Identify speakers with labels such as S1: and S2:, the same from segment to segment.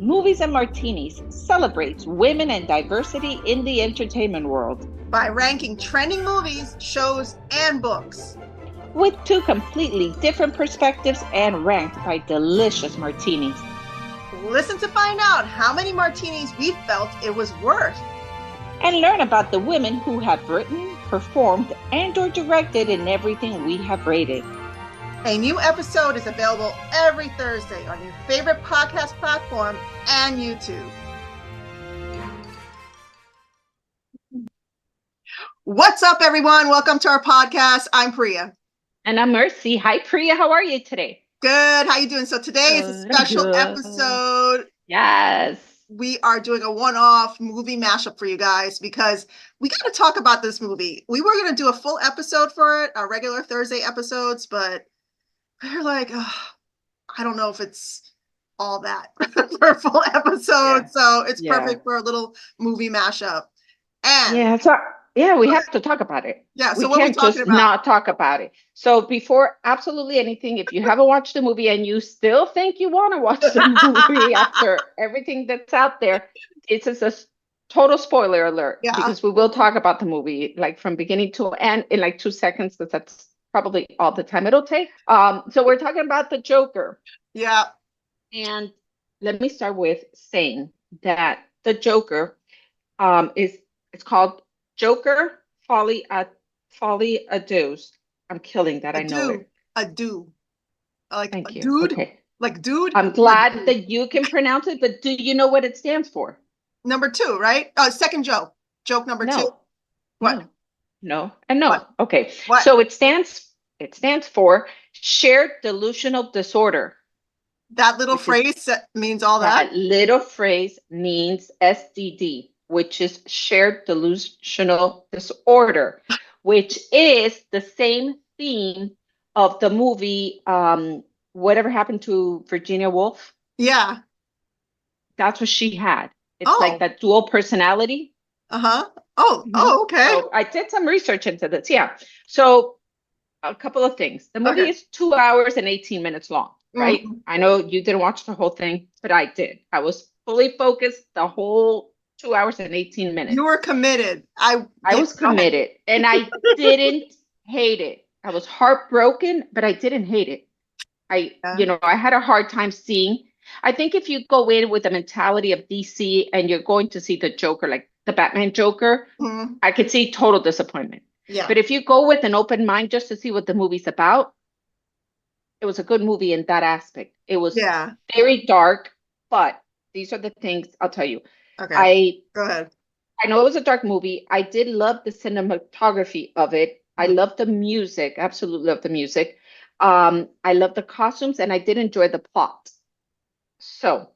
S1: Movies and Martinis celebrates women and diversity in the entertainment world
S2: by ranking trending movies, shows, and books
S1: with two completely different perspectives and ranked by delicious martinis.
S2: Listen to find out how many martinis we felt it was worth.
S1: And learn about the women who have written, performed, and/or directed in everything we have rated.
S2: A new episode is available every Thursday on your favorite podcast platform and YouTube. What's up, everyone? Welcome to our podcast. I'm Priya.
S1: And I'm Mercy. Hi, Priya. How are you today?
S2: Good. How you doing? So today is a special episode.
S1: Yes.
S2: We are doing a one-off movie mashup for you guys because we got to talk about this movie. We were going to do a full episode for it, our regular Thursday episodes, but we're like, I don't know if it's all that for a full episode. Yeah. So it's perfect for a little movie mashup. And
S1: we have to talk about it.
S2: Yeah, so
S1: we can't just not talk about it. So before absolutely anything, if you haven't watched the movie and you still think you want to watch the movie after everything that's out there, it's just a total spoiler alert. Yeah. Because we will talk about the movie like from beginning to end in like 2 seconds, because that's probably all the time it'll take. So we're talking about the Joker.
S2: Yeah.
S1: And let me start with saying that the Joker it's called Joker Folie A Deux. I'm killing that. I know it.
S2: A do. Like
S1: Thank
S2: a
S1: you.
S2: Dude.
S1: Okay.
S2: Like dude.
S1: I'm glad that you can pronounce it, but do you know what it stands for?
S2: Number 2, right? Second joke. Joke number 2. What?
S1: No. And no.
S2: What?
S1: Okay.
S2: What?
S1: So it stands for shared delusional disorder.
S2: That little phrase means all that?
S1: That little phrase means SDD, which is shared delusional disorder, which is the same theme of the movie Whatever Happened to Virginia Woolf.
S2: Yeah.
S1: That's what she had. It's like that dual personality.
S2: Uh-huh. Oh, okay.
S1: So I did some research into this. Yeah. So a couple of things. The movie is 2 hours and 18 minutes long, right? Mm-hmm. I know you didn't watch the whole thing, but I did. I was fully focused the whole 2 hours and 18 minutes.
S2: You were committed. I
S1: was committed, and I didn't hate it. I was heartbroken, but I didn't hate it. I had a hard time seeing. I think if you go in with the mentality of DC and you're going to see the Joker, like the Batman Joker, I could see total disappointment. Yeah. But if you go with an open mind just to see what the movie's about, it was a good movie in that aspect. It was very dark, but these are the things I'll tell you.
S2: Okay. Go ahead.
S1: I know it was a dark movie. I did love the cinematography of it. I love the music. Absolutely love the music. I love the costumes, and I did enjoy the plot. So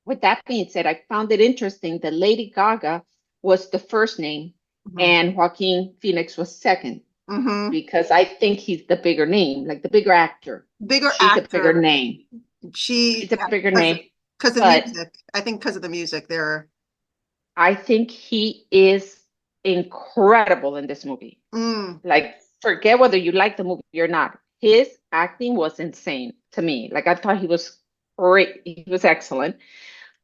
S1: with that being said, I found it interesting that Lady Gaga was the first name and Joaquin Phoenix was second. Because I think he's the bigger name, like the bigger actor. She's a bigger name. She's a bigger name.
S2: Because of the music. I think because of the music there.
S1: I think he is incredible in this movie. Like, forget whether you like the movie or not. His acting was insane to me. Like, I thought he was great. He was excellent.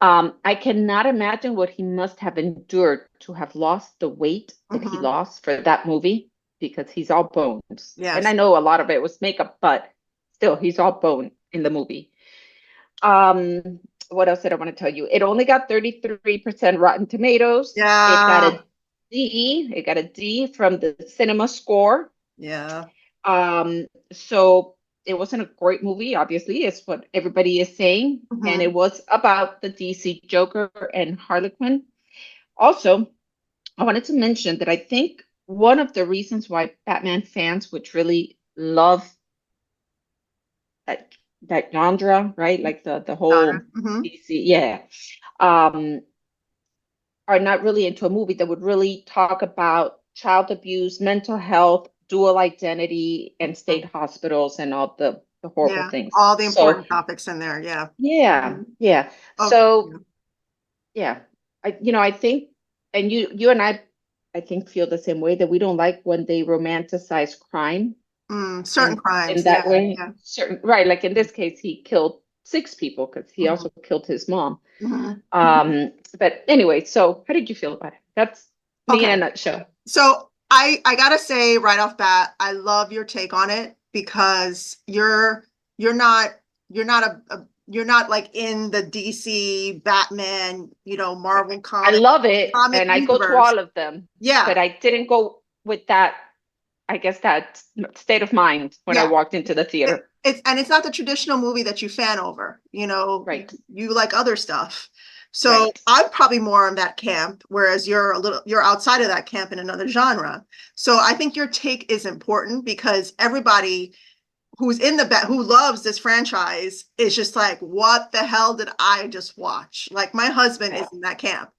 S1: I cannot imagine what he must have endured to have lost the weight that he lost for that movie, because he's all bones. Yes. And I know a lot of it was makeup, but still, he's all bone in the movie. What else did I want to tell you? It only got 33% Rotten Tomatoes.
S2: Yeah.
S1: It got a D from the Cinema Score.
S2: Yeah.
S1: So it wasn't a great movie, obviously, is what everybody is saying. And it was about the DC Joker and Harley Quinn. Also, I wanted to mention that I think one of the reasons why Batman fans, which really love that genre, right? Like the whole DC, are not really into a movie that would really talk about child abuse, mental health, dual identity, and state hospitals and all the horrible things.
S2: All the important topics in there. Yeah.
S1: Yeah. I think, and you and I think feel the same way, that we don't like when they romanticize crime.
S2: Certain crimes
S1: in that way. Yeah. Certain, right? Like in this case, he killed 6 people because he also killed his mom.
S2: Mhm.
S1: But anyway, so how did you feel about it? That's me in a nutshell.
S2: So I gotta say right off bat, I love your take on it because you're not you're not like in the DC Batman, Marvel
S1: I
S2: comic
S1: love it, and I go to
S2: universe.
S1: all of them,
S2: Yeah,
S1: but I didn't go with that, I guess, that state of mind when I
S2: yeah.
S1: walked into the theater.
S2: It's not the traditional movie that you fan over.
S1: Right,
S2: You like other stuff. So
S1: right.
S2: I'm probably more on that camp, whereas you're outside of that camp in another genre. So I think your take is important because everybody who loves this franchise is just like, what the hell did I just watch? Like my husband is in that camp.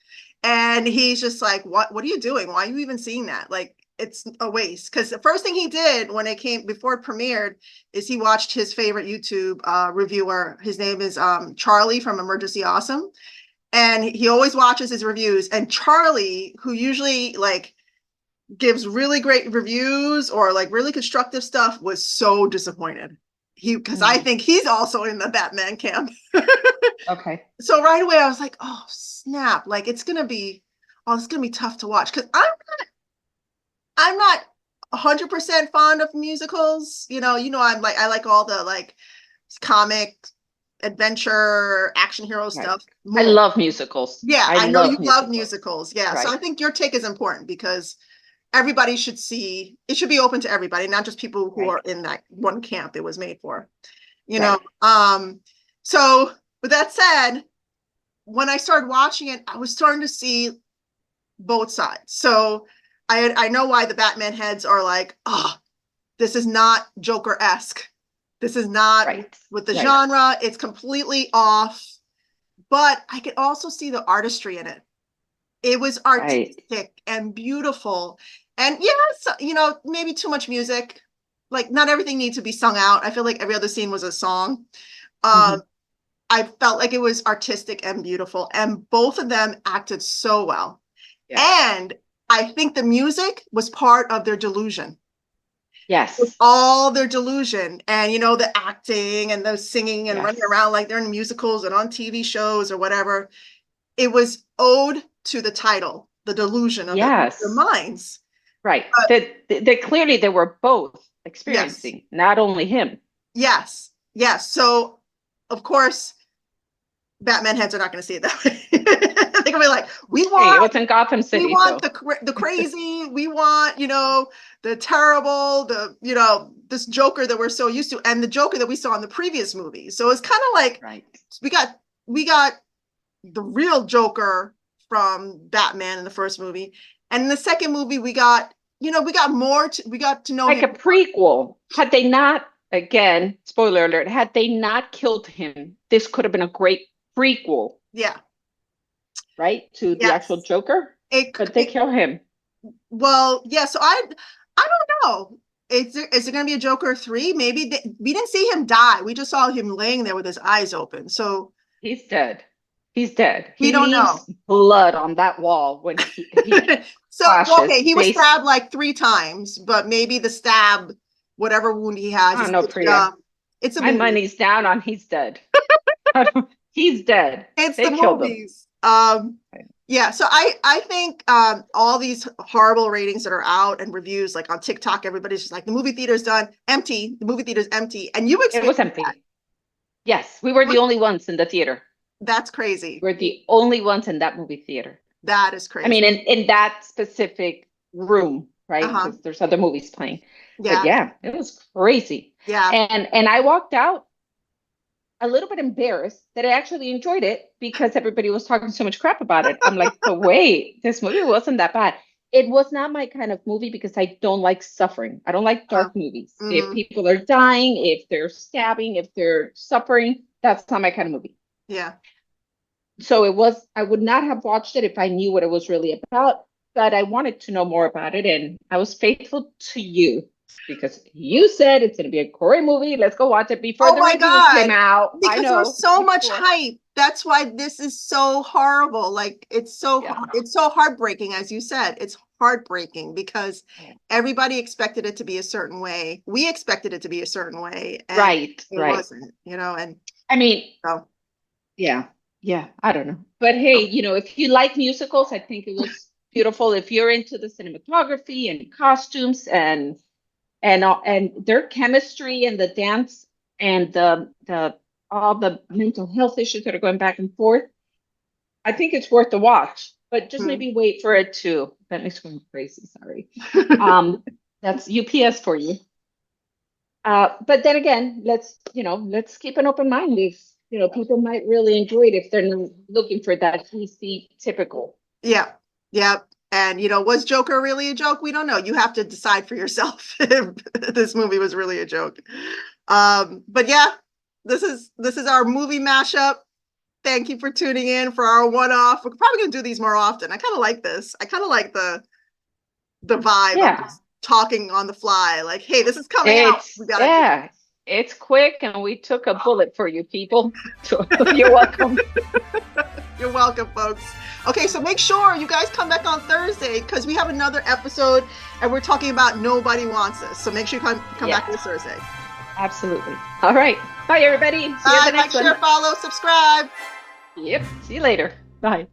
S2: And he's just like, what are you doing? Why are you even seeing that? Like it's a waste. Because the first thing he did when it came before it premiered is he watched his favorite YouTube reviewer. His name is Charlie from Emergency Awesome. And he always watches his reviews. And Charlie, who usually like gives really great reviews or like really constructive stuff, was so disappointed. Because I think he's also in the Batman camp.
S1: Okay.
S2: So right away I was like, oh snap! Like it's gonna be tough to watch because I'm not 100% fond of musicals. I like all the like comic adventure action hero
S1: Right.
S2: stuff
S1: I
S2: more.
S1: love musicals.
S2: Yeah,
S1: I
S2: I know you
S1: love
S2: love
S1: musicals.
S2: musicals. Yeah, so
S1: Right.
S2: I think your take is important because everybody should see it. Should be open to everybody, not just people who
S1: Right.
S2: are in that one camp it was made for.
S1: Right.
S2: So with that said, when I started watching it, I was starting to see both sides. So I know why the Batman heads are like, oh, this is not Joker-esque. This is not
S1: Right.
S2: with the
S1: Right.
S2: genre. It's completely off. But I could also see the artistry in it. It was artistic and beautiful. And yes, maybe too much music. Like not everything needs to be sung out. I feel like every other scene was a song.
S1: Mhm.
S2: I felt like it was artistic and beautiful, and both of them acted so well.
S1: Yes.
S2: And I think the music was part of their delusion. It was
S1: Yes.
S2: all their delusion, and the acting and the singing and
S1: Yes.
S2: running around like they're in musicals and on TV shows or whatever. It was owed to the title, the delusion of their minds.
S1: Right. That clearly they were both experiencing,
S2: Yes.
S1: not only him.
S2: Yes. Yes. So, of course, Batman heads are not going to see it that way. They're going to be like,
S1: Hey, it was in Gotham City.
S2: we want the crazy, we want, the terrible, this Joker that we're so used to, and the Joker that we saw in the previous movie. So it's kind of like we got the real Joker from Batman in the first movie, and in the second movie we got more. We got to know
S1: like
S2: him.
S1: A prequel. Had they not, again, spoiler alert, had they not killed him, this could have been a great prequel.
S2: Yeah. Right?
S1: To the actual Joker. But they kill him.
S2: Well, yeah. So I don't know. Is it going to be a Joker 3? Maybe we didn't see him die. We just saw him laying there with his eyes open. So
S1: he's dead. He's dead.
S2: We don't know.
S1: Blood on that wall when he
S2: so okay, he was stabbed like 3 times, but maybe the stab, whatever wound he has,
S1: I don't know, Priya.
S2: It's a
S1: my money's down on he's dead. He's dead.
S2: It's the movies. Yeah, so I think all these horrible ratings that are out and reviews, like on TikTok, everybody's just like, the movie theater's done, empty. The movie theater's empty, and it
S1: was empty. Yes, we were the only ones in the theater.
S2: That's crazy.
S1: We're the only ones in that movie theater.
S2: That is crazy.
S1: I mean, in that specific room, right? Because there's other movies playing.
S2: Yeah.
S1: But yeah, it was crazy.
S2: Yeah.
S1: And I walked out a little bit embarrassed that I actually enjoyed it because everybody was talking so much crap about it. I'm like, but wait, this movie wasn't that bad. It was not my kind of movie because I don't like suffering. I don't like dark movies. If people are dying, if they're stabbing, if they're suffering, that's not my kind of movie.
S2: Yeah.
S1: So I would not have watched it if I knew what it was really about, but I wanted to know more about it. And I was faithful to you because you said it's going to be a gory movie. Let's go watch it before the reviews came out.
S2: Because there was so much hype. That's why this is so horrible. Like it's so heartbreaking, as you said. It's heartbreaking because everybody expected it to be a certain way. We expected it to be a certain way. And it wasn't, and
S1: I mean,
S2: So,
S1: yeah, yeah, I don't know. But hey, if you like musicals, I think it was beautiful. If you're into the cinematography and costumes and their chemistry and the dance and the all the mental health issues that are going back and forth, I think it's worth the watch. But just
S2: mhm.
S1: maybe wait for it to. That makes me crazy. Sorry. Um, that's UPS for you. But then again, let's keep an open mind. If people might really enjoy it if they're not looking for that DC typical.
S2: Yeah, yeah. And was Joker really a joke? We don't know. You have to decide for yourself if this movie was really a joke. But yeah, this is our movie mashup. Thank you for tuning in for our one-off. We're probably gonna do these more often. I kind of like this. I kind of like the vibe of
S1: Yeah,
S2: just talking on the fly. Like, hey, this is coming out.
S1: it's
S2: We gotta do
S1: yeah, it's quick, and we took a bullet for you people. So you're welcome.
S2: it. You're welcome, folks. Okay, so make sure you guys come back on Thursday because we have another episode and we're talking about Nobody Wants This. So make sure you come back this Thursday.
S1: Absolutely. All right. Bye, everybody. See you at
S2: Bye.
S1: the next
S2: Like, share,
S1: one.
S2: follow, subscribe.
S1: Yep. See you later. Bye.